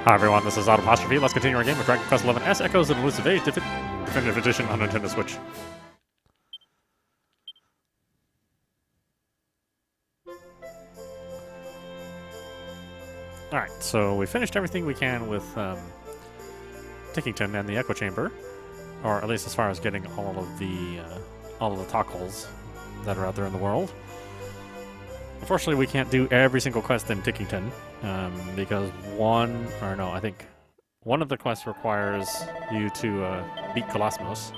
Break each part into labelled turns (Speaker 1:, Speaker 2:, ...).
Speaker 1: Hi everyone, this is audap. Let's continue our game with Draconian Quest 11 S Echoes of Elusive Age Definitive Edition on Nintendo Switch. Alright, so we finished everything we can with Tickington and the Echo Chamber, or at least as far as getting all of the Tockles that are out there in the world. Unfortunately, we can't do every single quest in Tickington, because I think one of the quests requires you to beat Colosmos,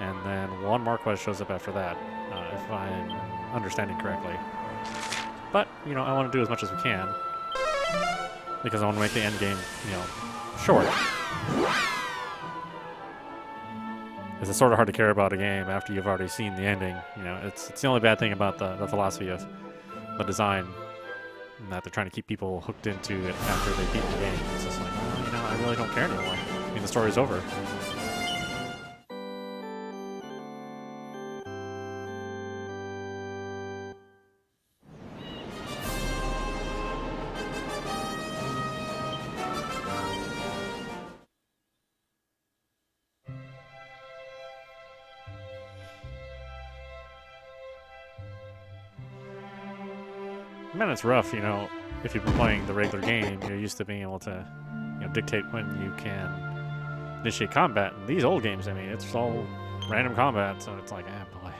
Speaker 1: and then one more quest shows up after that, if I'm understanding correctly. But, I want to do as much as we can, because I want to make the end game, short. Because it's sort of hard to care about a game after you've already seen the ending. It's the only bad thing about the philosophy of the design, that they're trying to keep people hooked into it after they beat the game. It's just like, well, I really don't care anymore. I mean, the story's over. Man, it's rough, if you've been playing the regular game, you're used to being able to, dictate when you can initiate combat. In these old games, I mean, it's all random combat, so it's like, boy,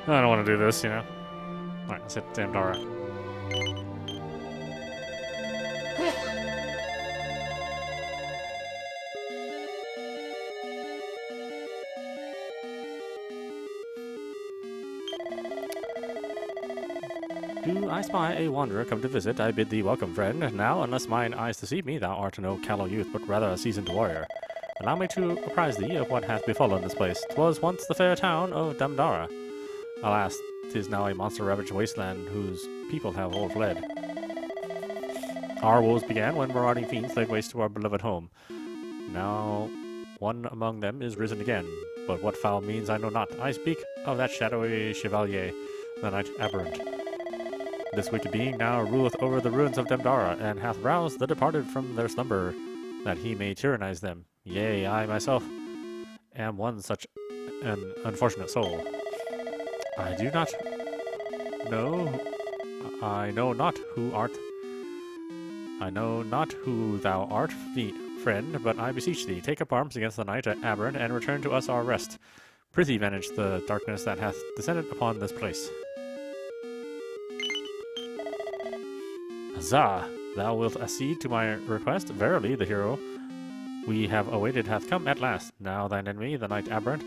Speaker 1: I don't want to do this, Alright, let's hit Damdara. Do I spy a wanderer come to visit? I bid thee welcome, friend. Now, unless mine eyes deceive me, thou art no callow youth, but rather a seasoned warrior. Allow me to apprise thee of what hath befallen this place. 'Twas once the fair town of Damdara. Alas, 'tis now a monster-ravaged wasteland whose people have all fled. Our woes began when marauding fiends laid waste to our beloved home. Now, one among them is risen again, but what foul means I know not. I speak of that shadowy chevalier, the knight aberrant. This wicked being now ruleth over the ruins of Damdara, and hath roused the departed from their slumber, that he may tyrannize them. Yea, I myself am one such an unfortunate soul. I know not who thou art, friend, but I beseech thee, take up arms against the knight aberrant, and return to us our rest. Prithee banish the darkness that hath descended upon this place. Huzzah! Thou wilt accede to my request? Verily, the hero we have awaited hath come at last. Now thine enemy, the knight aberrant,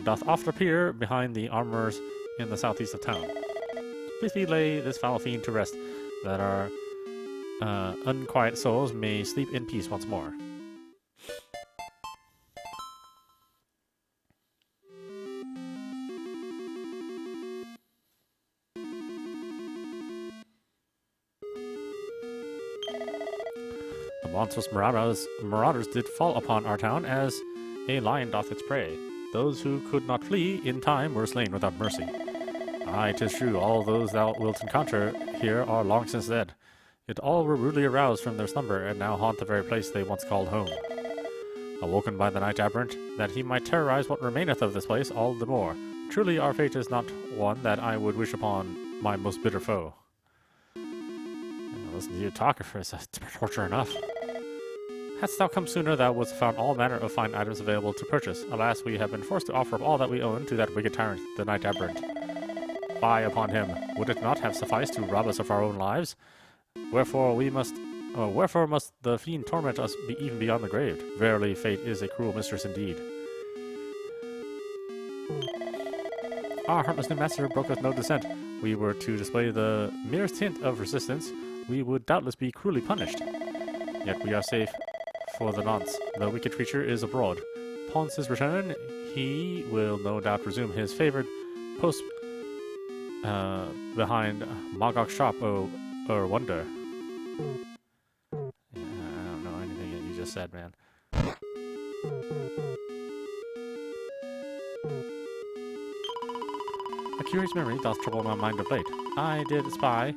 Speaker 1: doth oft appear behind the armors in the southeast of town. Please lay this foul fiend to rest, that our unquiet souls may sleep in peace once more. Monstrous marauders did fall upon our town as a lion doth its prey. Those who could not flee in time were slain without mercy. Aye, 'tis true, all those thou wilt encounter here are long since dead. Yet all were rudely aroused from their slumber, and now haunt the very place they once called home. Awoken by the knight aberrant, that he might terrorize what remaineth of this place all the more. Truly our fate is not one that I would wish upon my most bitter foe. Listen to you talk for us, torture enough. Hadst thou come sooner, thou wouldst have found all manner of fine items available to purchase. Alas, we have been forced to offer up all that we own to that wicked tyrant, the knight aberrant. Fie upon him! Would it not have sufficed to rob us of our own lives? Wherefore must the fiend torment us even beyond the grave? Verily, fate is a cruel mistress indeed. Our heartless new master broketh no dissent. We were to display the merest hint of resistance, we would doubtless be cruelly punished. Yet we are safe for the nonce. The wicked creature is abroad. Upon his return, he will no doubt resume his favored post behind Mogok's shop, or wonder. Yeah, I don't know anything that you just said, man. A curious memory doth trouble my mind of late. I did spy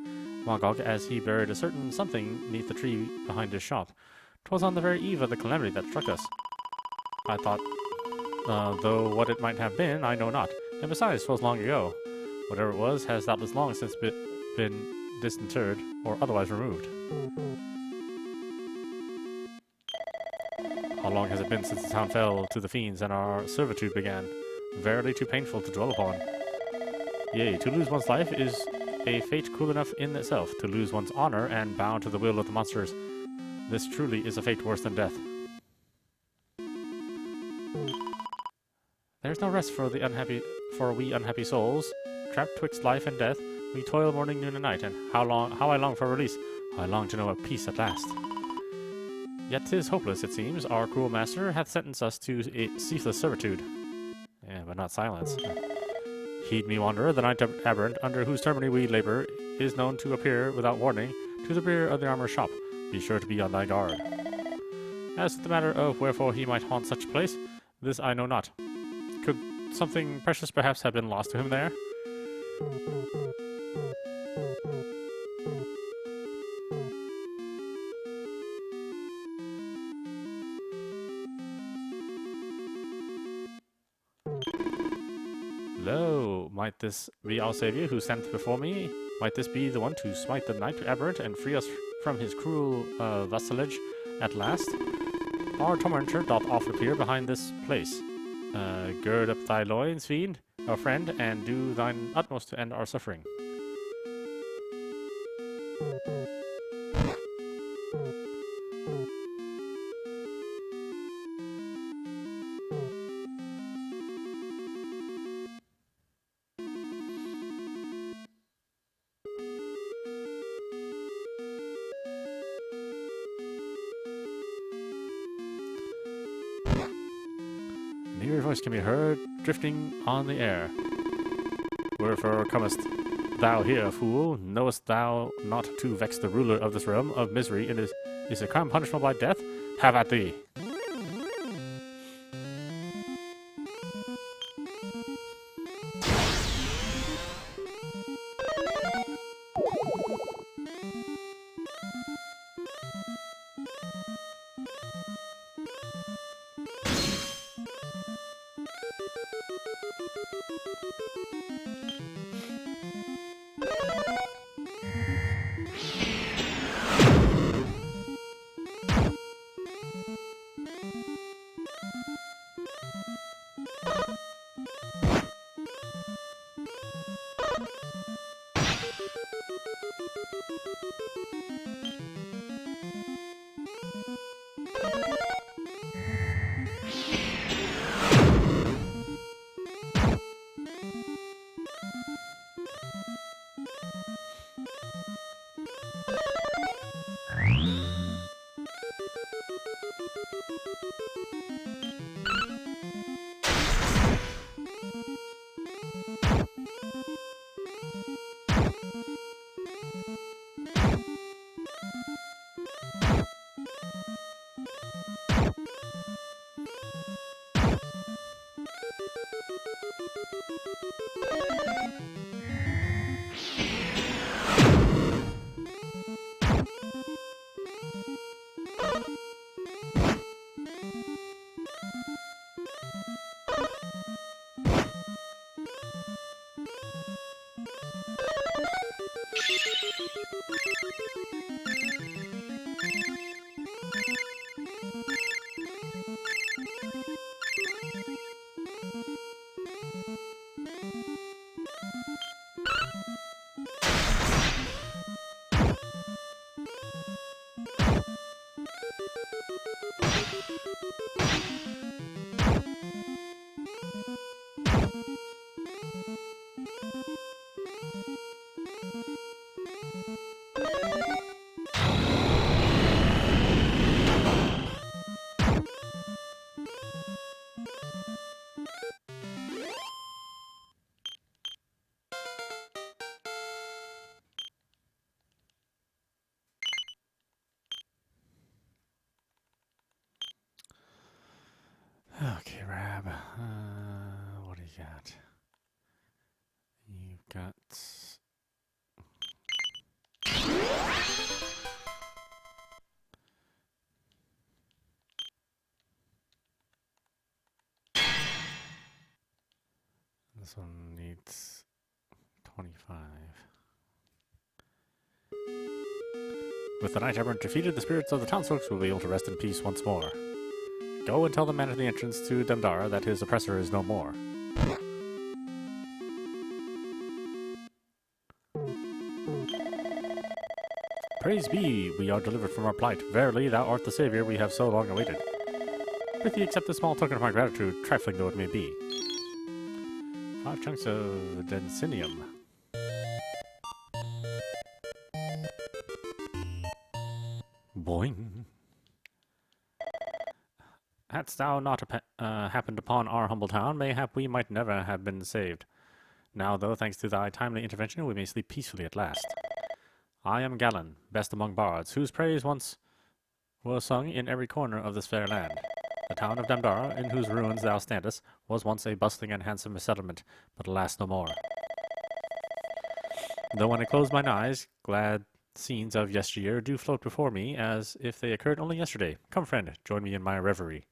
Speaker 1: Magog as he buried a certain something neath the tree behind his shop. 'Twas on the very eve of the calamity that struck us. I thought, though what it might have been, I know not. And besides, 'twas long ago. Whatever it was has doubtless long since been disinterred or otherwise removed. How long has it been since the town fell to the fiends and our servitude began? Verily too painful to dwell upon. Yea, to lose one's life is a fate cruel enough in itself, to lose one's honor and bow to the will of the monsters. This truly is a fate worse than death. There's no rest for we unhappy souls. Trapped twixt life and death, we toil morning, noon, and night, and how I long for release. How I long to know of peace at last. Yet 'tis hopeless, it seems. Our cruel master hath sentenced us to a ceaseless servitude. Yeah, but not silence. Heed me, wanderer, the night aberrant, under whose termini we labor, is known to appear without warning to the rear of the armorer's shop. Be sure to be on thy guard. As to the matter of wherefore he might haunt such a place, this I know not. Could something precious perhaps have been lost to him there? Lo, might this be our Saviour who standeth before me? Might this be the one to smite the knight aberrant and free us from his cruel vassalage at last? Our tormentor doth oft appear behind this place. Gird up thy loins, fiend, our friend, and do thine utmost to end our suffering. Your voice can be heard drifting on the air. Wherefore comest thou here, fool? Knowest thou not to vex the ruler of this realm of misery? It is a crime punishable by death? Have at thee! Okay, Rab. What do you got? You've got... This one needs 25. With the Knight Errant defeated, the spirits of the townsfolk will be able to rest in peace once more. Go and tell the man at the entrance to Demdara that his oppressor is no more. Praise be, we are delivered from our plight. Verily, thou art the savior we have so long awaited. Prithee accept this small token of my gratitude, trifling though it may be. 5 chunks of densinium. Boing. Hadst thou not happened upon our humble town, mayhap we might never have been saved. Now, though, thanks to thy timely intervention, we may sleep peacefully at last. I am Galan, best among bards, whose praise once was sung in every corner of this fair land. The town of Demdara, in whose ruins thou standest, was once a bustling and handsome settlement, but alas no more. Though when I close mine eyes, glad scenes of yesteryear do float before me as if they occurred only yesterday. Come, friend, join me in my reverie.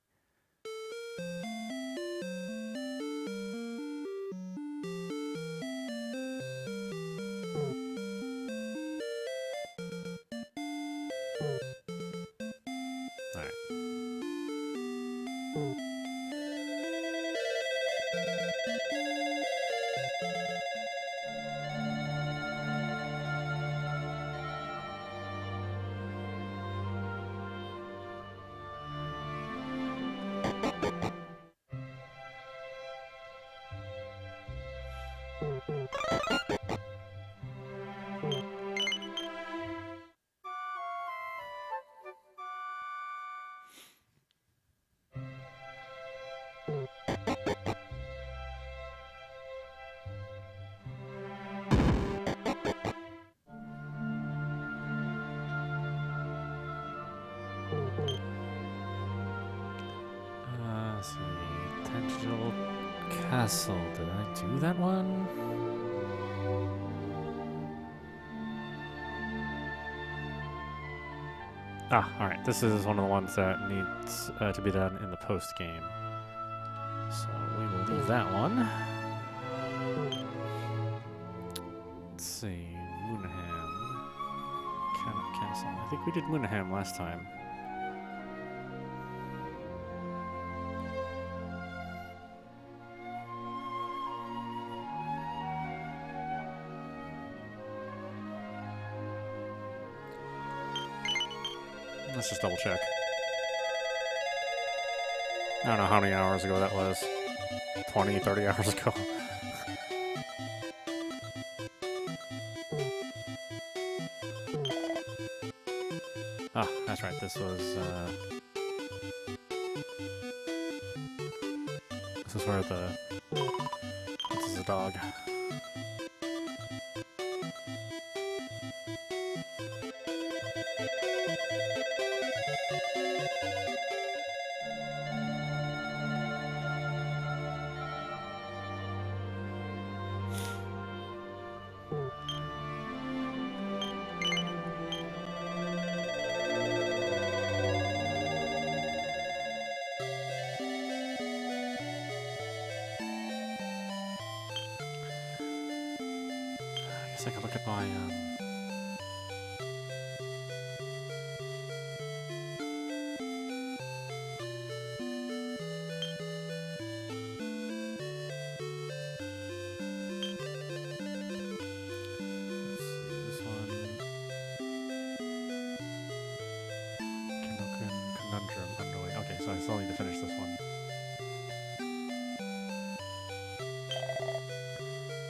Speaker 1: Let's see. Tangible Castle. Did I do that one? Ah, alright. This is one of the ones that needs to be done in the post game. So we will leave that one. Let's see. Moonham. Cannock Castle. I think we did Moonham last time. Let's just double check. I don't know how many hours ago that was. 20, 30 hours ago. Ah, that's right. This was this is where this is a dog. I could look at my let's see, this one. Conundrum underway. Okay, so I still need to finish this one.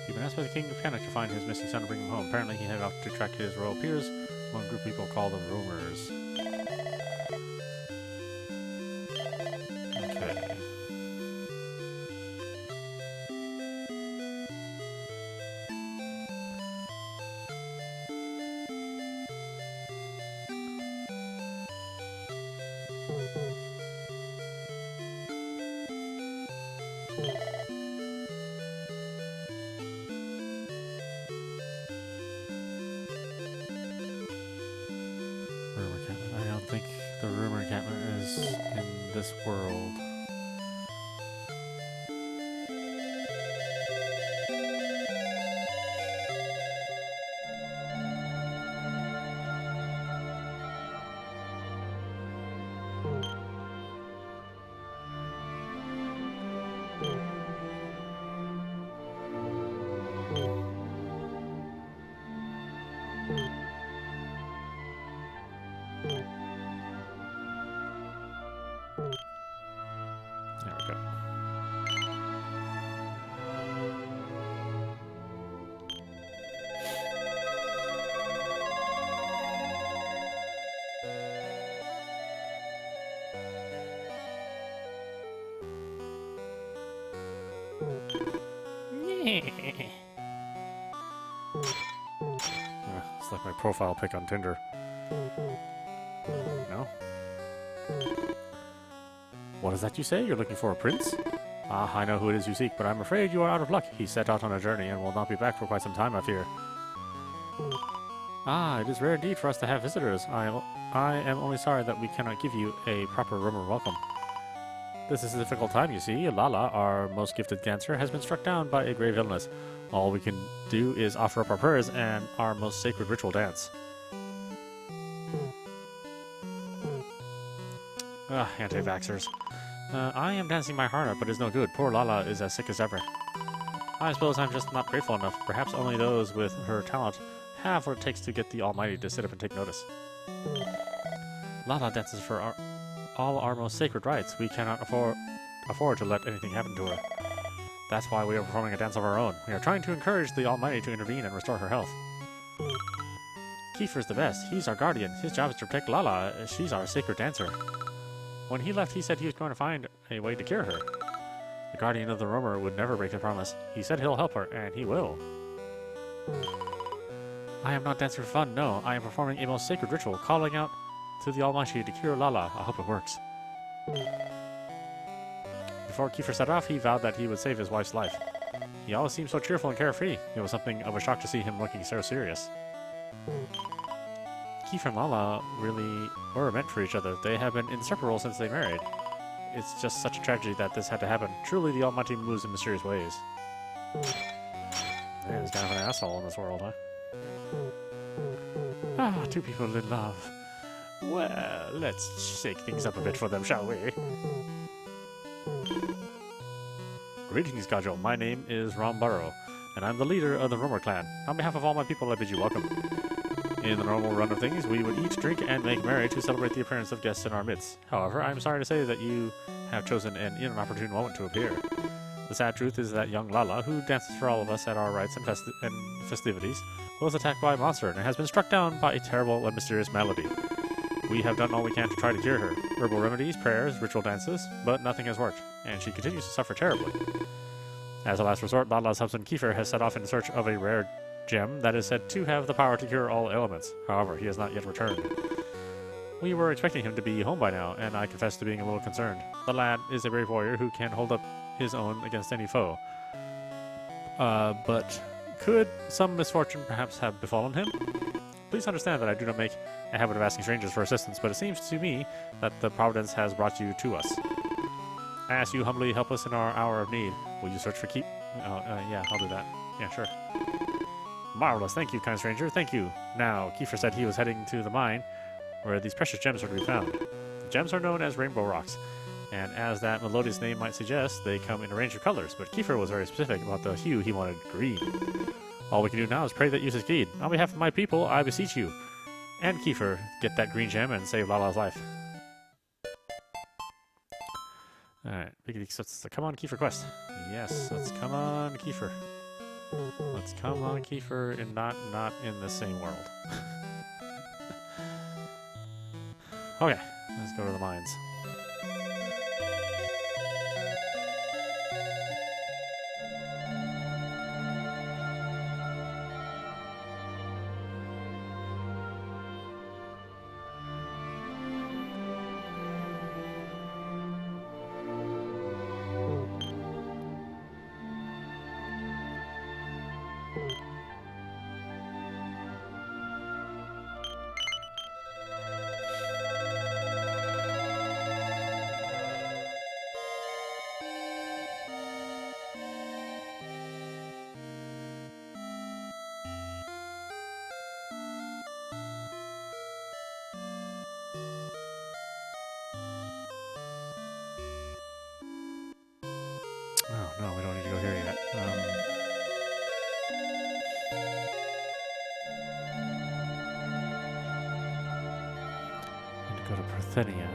Speaker 1: You've been asked by the King of Cannock to find his missing son and bring him home. Apparently he headed out to track his royal peers, one group of people call them roamers. Okay. I don't think the rumor encampment is in this world. It's like my profile pic on Tinder. No? What is that you say? You're looking for a prince? Ah, I know who it is you seek, but I'm afraid you are out of luck. He set out on a journey and will not be back for quite some time, I fear. Ah, it is rare indeed for us to have visitors. I am only sorry that we cannot give you a proper room or welcome. This is a difficult time, you see. Lala, our most gifted dancer, has been struck down by a grave illness. All we can do is offer up our prayers and our most sacred ritual dance. Ah, anti-vaxxers. I am dancing my heart out, but it's no good. Poor Lala is as sick as ever. I suppose I'm just not grateful enough. Perhaps only those with her talent have what it takes to get the Almighty to sit up and take notice. Lala dances for all our most sacred rites. We cannot afford to let anything happen to her. That's why we are performing a dance of our own. We are trying to encourage the Almighty to intervene and restore her health. Kiefer's the best. He's our guardian. His job is to protect Lala. She's our sacred dancer. When he left, he said he was going to find a way to cure her. The guardian of the roamer would never break his promise. He said he'll help her, and he will. I am not dancing for fun, no. I am performing a most sacred ritual, calling out to the Almighty to cure Lala. I hope it works. Before Kiefer set off, he vowed that he would save his wife's life. He always seemed so cheerful and carefree. It was something of a shock to see him looking so serious. Kiefer and Lala really were meant for each other. They have been inseparable since they married. It's just such a tragedy that this had to happen. Truly, the Almighty moves in mysterious ways. Man, he's kind of an asshole in this world, huh? Ah, two people in love. Well, let's shake things up a bit for them, shall we? Greetings, Gajo. My name is Rambaro, and I'm the leader of the Romer clan. On behalf of all my people, I bid you welcome. In the normal run of things, we would eat, drink, and make merry to celebrate the appearance of guests in our midst. However, I'm sorry to say that you have chosen an inopportune moment to appear. The sad truth is that young Lala, who dances for all of us at our rites and festivities, was attacked by a monster and has been struck down by a terrible and mysterious malady. We have done all we can to try to cure her. Herbal remedies, prayers, ritual dances, but nothing has worked, and she continues to suffer terribly. As a last resort, Lala's husband Kiefer has set off in search of a rare gem that is said to have the power to cure all ailments. However, he has not yet returned. We were expecting him to be home by now, and I confess to being a little concerned. The lad is a brave warrior who can hold up his own against any foe. But could some misfortune perhaps have befallen him? Please understand that I do not make a habit of asking strangers for assistance, but it seems to me that the Providence has brought you to us. I ask you humbly, help us in our hour of need. Will you search for yeah, I'll do that. Yeah, sure. Marvelous. Thank you, kind stranger. Thank you. Now, Kiefer said he was heading to the mine where these precious gems are to be found. The gems are known as rainbow rocks, and as that melodious name might suggest, they come in a range of colors, but Kiefer was very specific about the hue he wanted: green. All we can do now is pray that you succeed. On behalf of my people, I beseech you. And Kiefer, get that green gem and save Lala's life. Alright, let's come on, Kiefer quest. Yes, let's come on, Kiefer. Let's come on, Kiefer, and not in the same world. Okay, let's go to the mines. Oh, no, we don't need to go here yet. Need to go to Parthenia.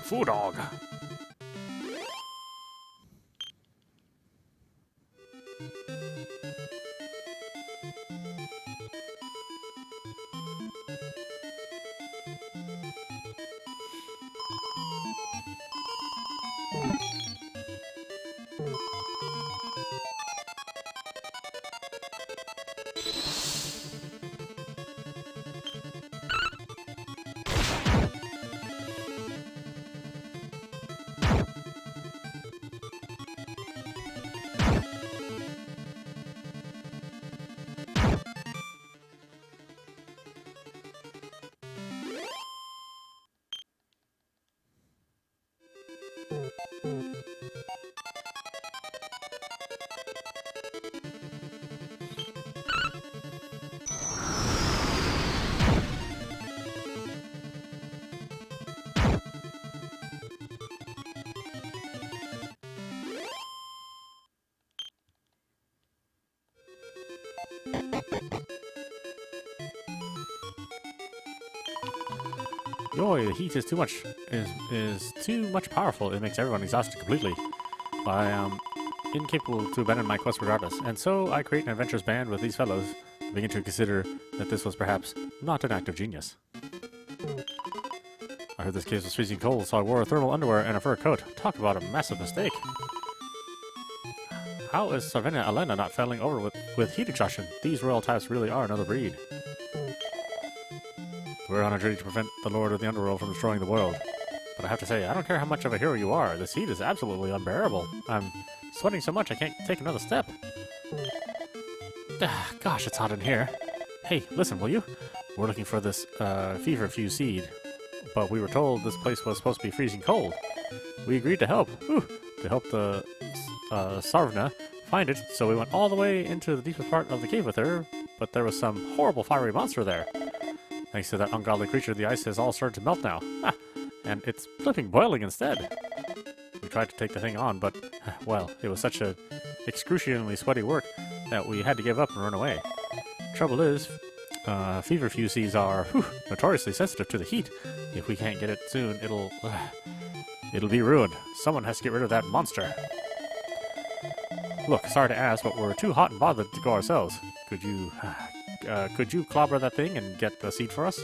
Speaker 1: Foo dog. Yoy, the heat is too much. Is too much powerful. It makes everyone exhausted completely. But I am incapable to abandon my quest regardless, and so I create an adventurous band with these fellows, and begin to consider that this was perhaps not an act of genius. I heard this cave was freezing cold, so I wore thermal underwear and a fur coat. Talk about a massive mistake. How is Sarvena Elena not falling over with heat exhaustion? These royal types really are another breed. We're on a journey to prevent the Lord of the Underworld from destroying the world. But I have to say, I don't care how much of a hero you are. This heat is absolutely unbearable. I'm sweating so much I can't take another step. Gosh, it's hot in here. Hey, listen, will you? We're looking for this feverfew seed. But we were told this place was supposed to be freezing cold. We agreed to help. Whew, to help the Sarvena find it, so we went all the way into the deepest part of the cave with her, but there was some horrible fiery monster there. Thanks to that ungodly creature, the ice has all started to melt now. Ah, and it's flipping boiling instead. We tried to take the thing on, but, well, it was such a excruciatingly sweaty work that we had to give up and run away. Trouble is, feverfew seeds are notoriously sensitive to the heat. If we can't get it soon, it'll be ruined. Someone has to get rid of that monster. Look, sorry to ask, but we're too hot and bothered to go ourselves. Could you clobber that thing and get the seed for us?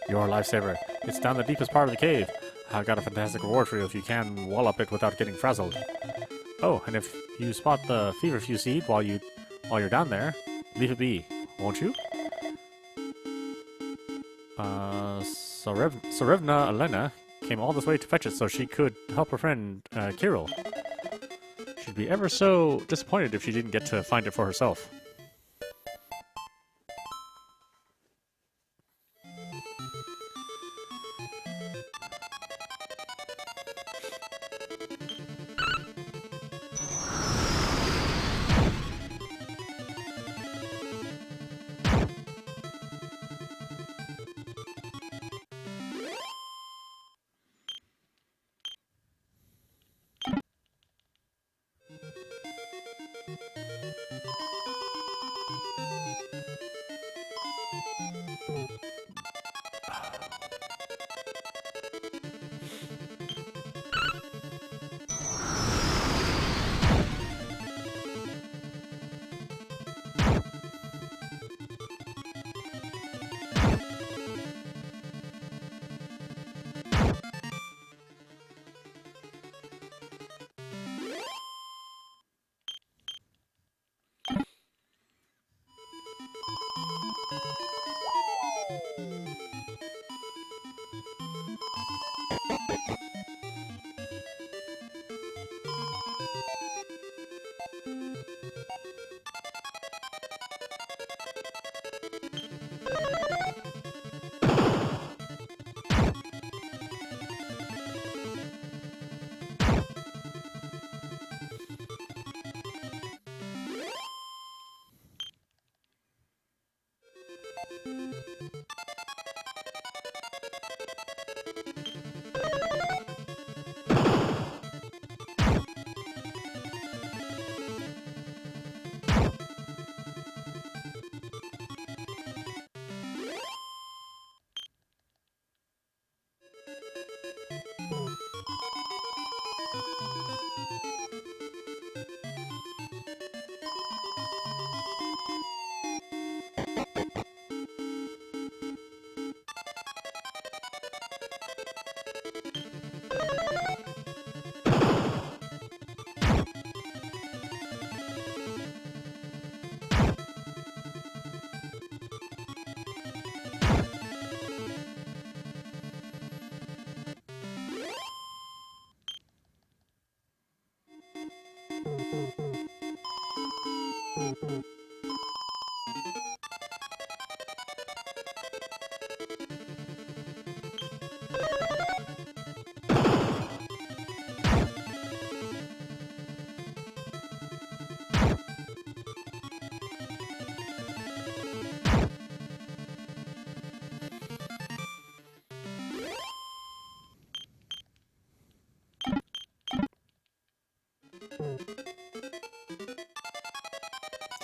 Speaker 1: You're a lifesaver. It's down the deepest part of the cave. I've got a fantastic reward for you if you can wallop it without getting frazzled. Oh, and if you spot the feverfew seed while you're down there, leave it be, won't you? Sarevna Elena came all this way to fetch it so she could help her friend, Kirill. She'd be ever so disappointed if she didn't get to find it for herself.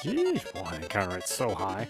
Speaker 1: Jeez, boy, the encounter rate's so high.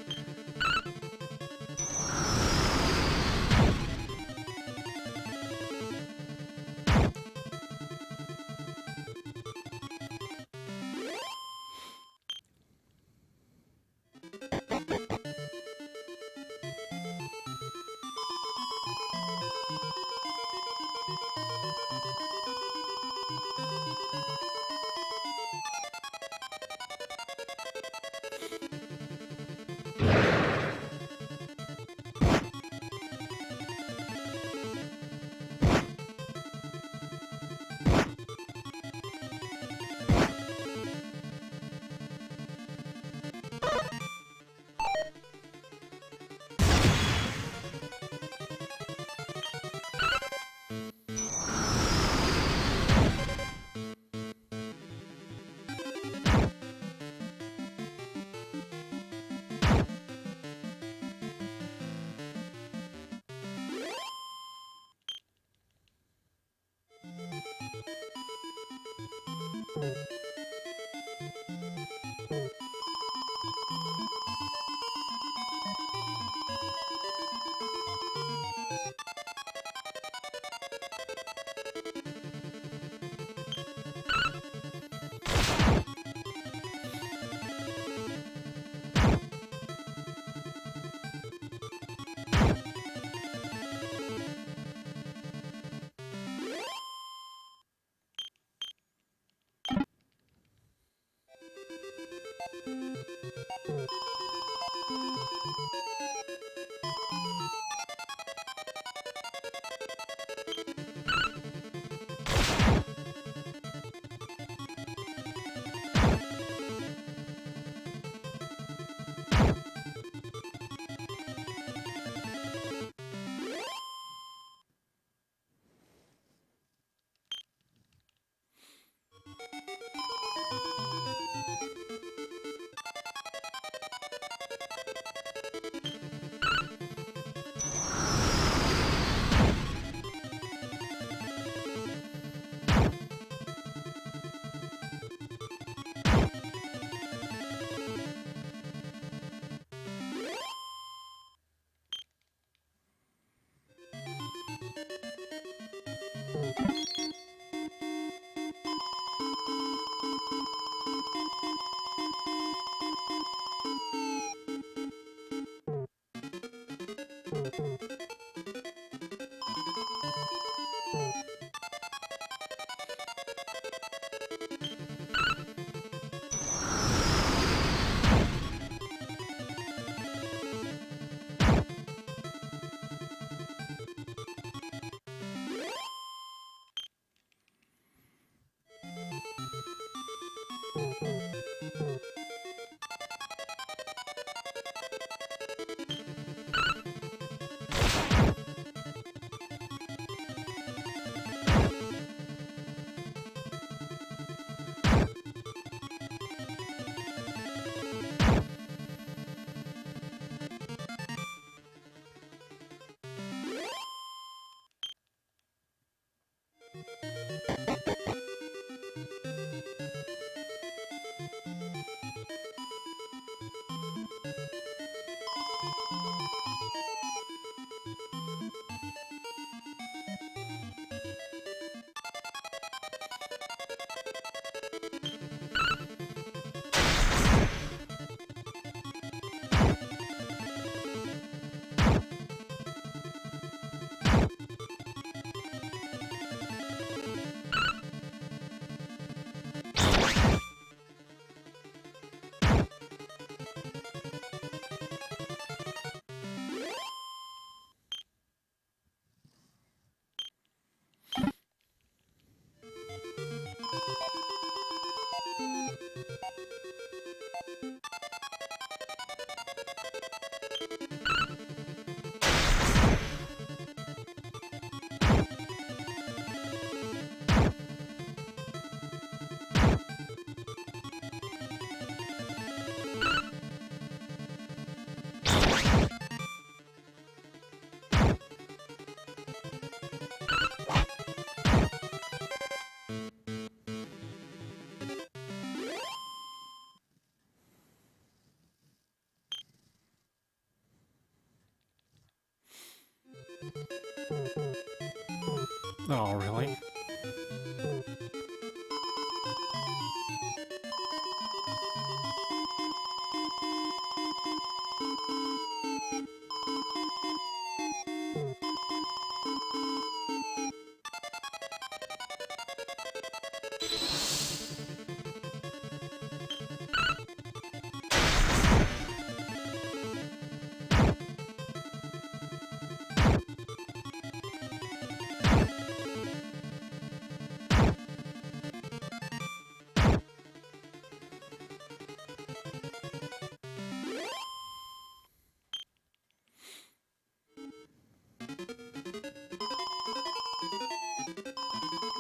Speaker 1: Oh, really?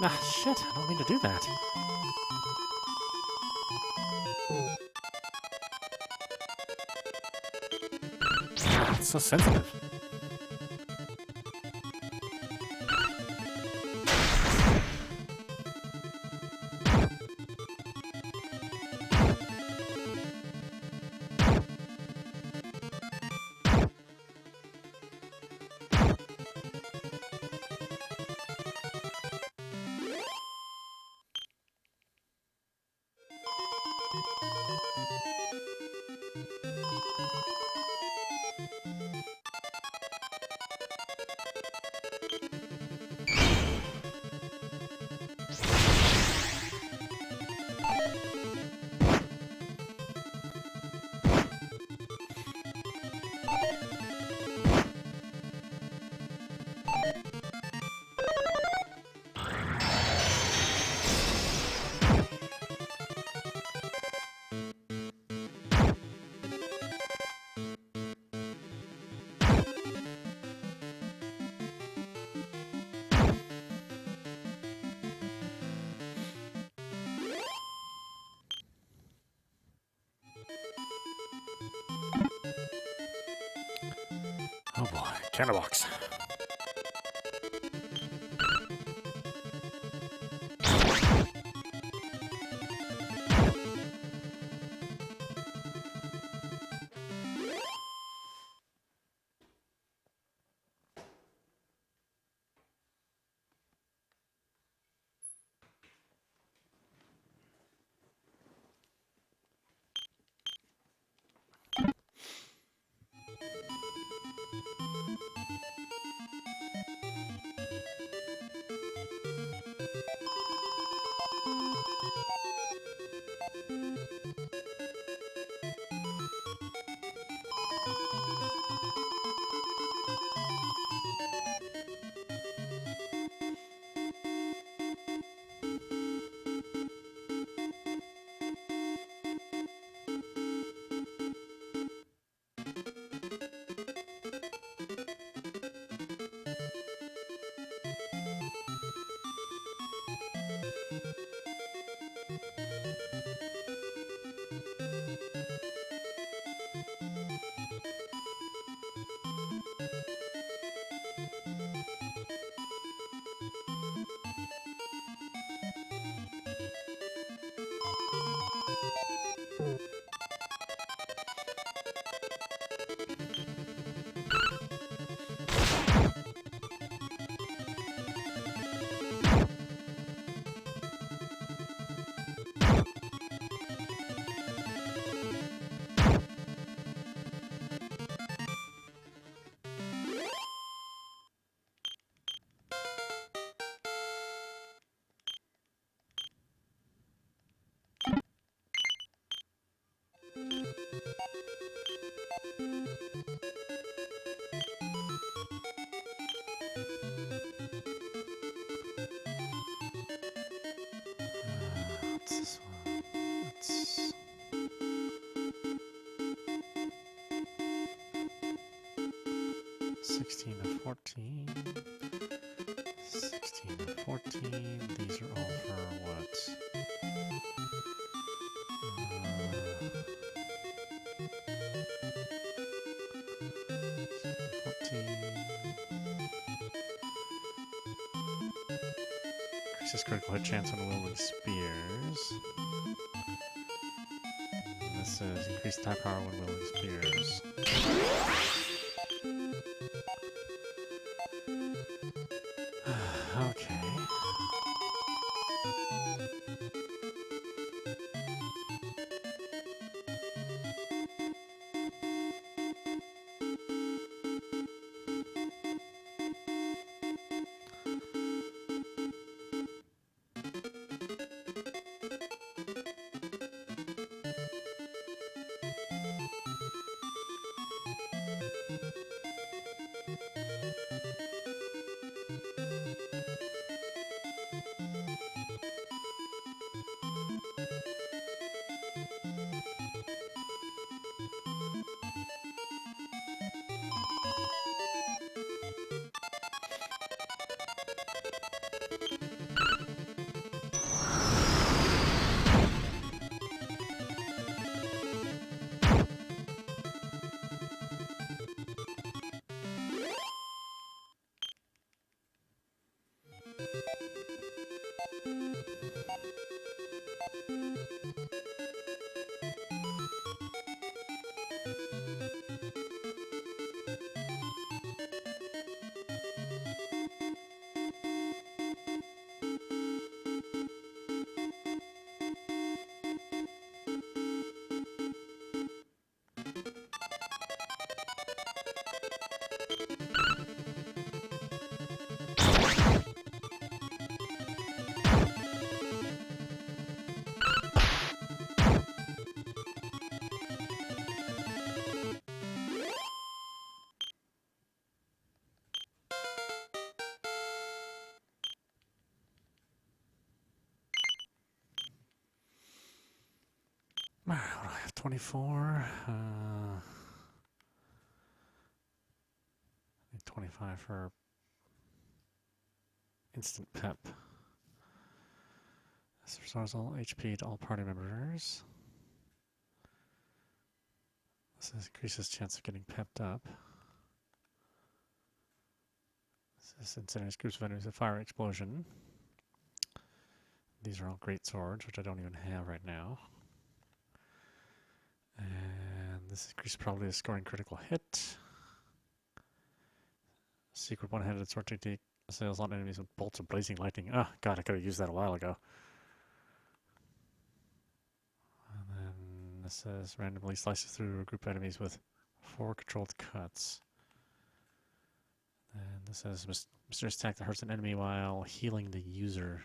Speaker 1: Ah, shit, I don't mean to do that. Ah, it's so sensitive. Oh boy, Candlebox. What's this one? It's 16 and 14. 16 and 14. These are all for what? 14. Increases critical hit chance on wielding spears. And this is increased attack power when wielding spears. Okay. What do I have? 24. 25 for instant pep. This restores all HP to all party members. This increases chance of getting pepped up. This incendiaries groups of enemies with fire explosion. These are all great swords, which I don't even have right now. And this increases probability of scoring critical hit. Secret one-handed sword technique assails on enemies with bolts of blazing lightning. Oh, God, I could have used that a while ago. And then this says randomly slices through a group of enemies with 4 controlled cuts. And this says mysterious attack that hurts an enemy while healing the user.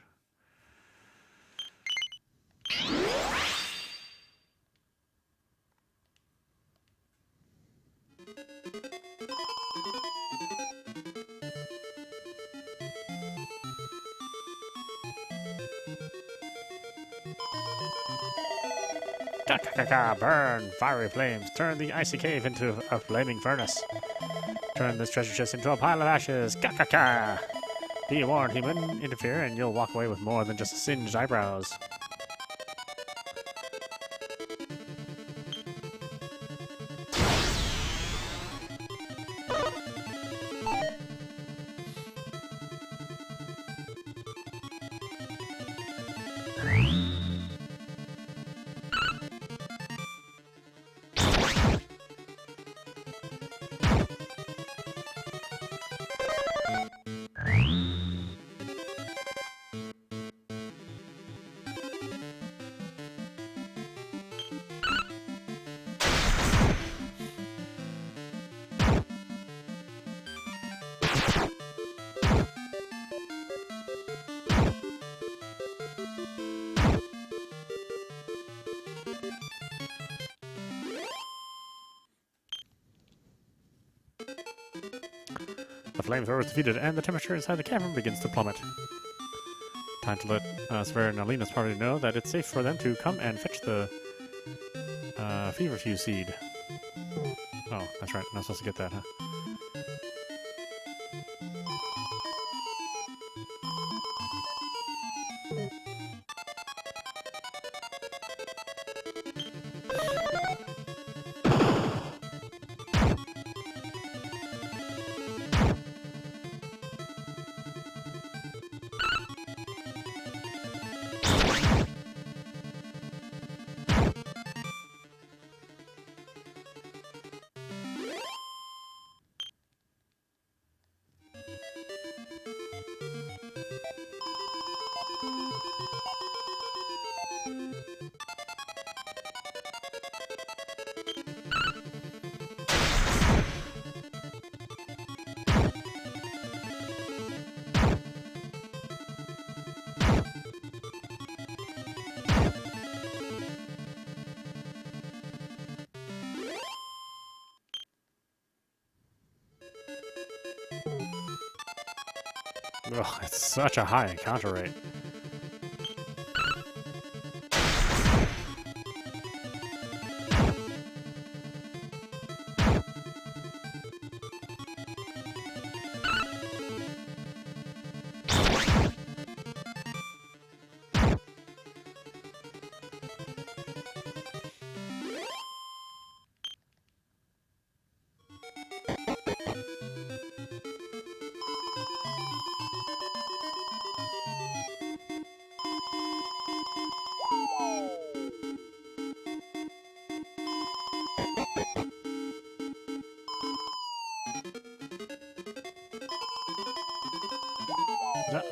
Speaker 1: Burn! Fiery flames! Turn the icy cave into a flaming furnace. Turn this treasure chest into a pile of ashes! Be warned, human. Interfere and you'll walk away with more than just singed eyebrows. The flamethrower is defeated, and the temperature inside the cavern begins to plummet. Time to let Sver and Alina's party know that it's safe for them to come and fetch the feverfew seed. Oh, that's right. I'm not supposed to get that, huh? Ugh, it's such a high encounter rate.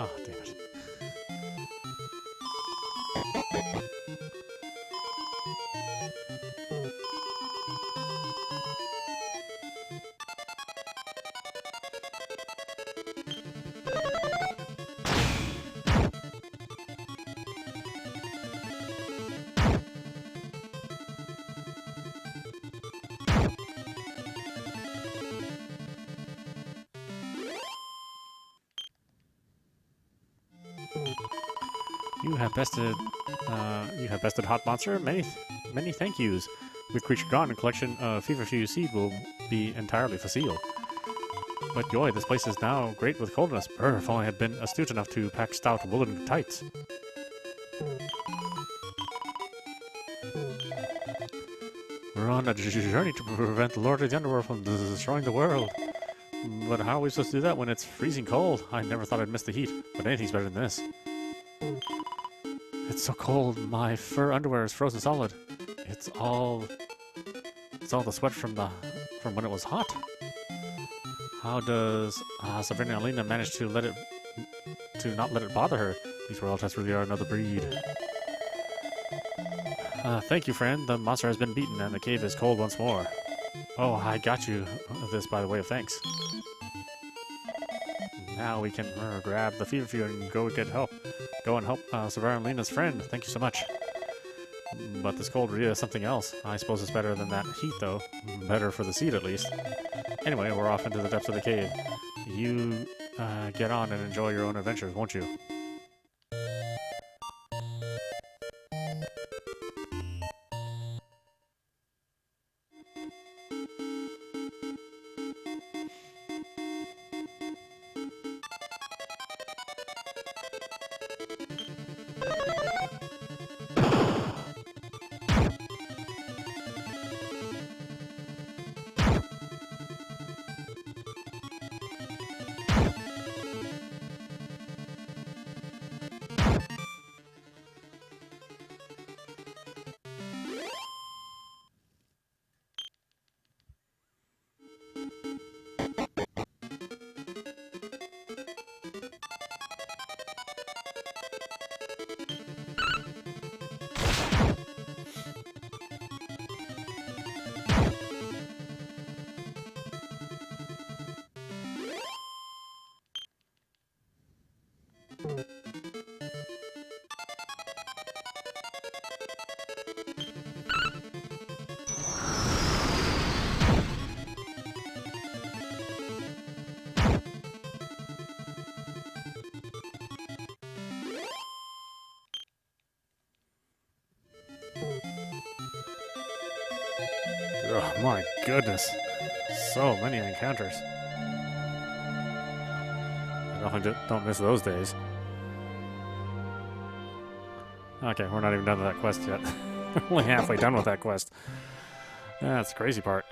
Speaker 1: Oh, damn it. You have bested Hot Monster. Many thank yous. With creature gone, a collection of feverfuse seed will be entirely facile. But yoy, this place is now great with coldness. Brr, if only I had been astute enough to pack stout woolen tights. We're on a journey to prevent the Lord of the Underworld from destroying the world. But how are we supposed to do that when it's freezing cold? I never thought I'd miss the heat, but anything's better than this. It's so cold, my fur underwear is frozen solid. It's all the sweat from when it was hot. How does Sabrina Alina manage to not let it bother her? These world tests really are another breed. Thank you, friend. The monster has been beaten and the cave is cold once more. Oh, I got you this by the way of thanks. Now we can grab the feverfuse and go get help. Go and help Sabrina Alina's friend. Thank you so much. But this cold really is something else. I suppose it's better than that heat, though. Better for the seed, at least. Anyway, we're off into the depths of the cave. You get on and enjoy your own adventures, won't you? Oh my goodness. So many encounters. I definitely don't miss those days. Okay, we're not even done with that quest yet. We're only halfway done with that quest. That's the crazy part.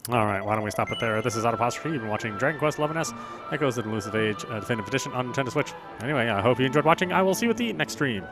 Speaker 1: Alright, why don't we stop it there? This is audap. You've been watching Dragon Quest XI's Echoes of the Elusive Age Definitive Edition on Nintendo Switch. Anyway, I hope you enjoyed watching. I will see you at the next stream.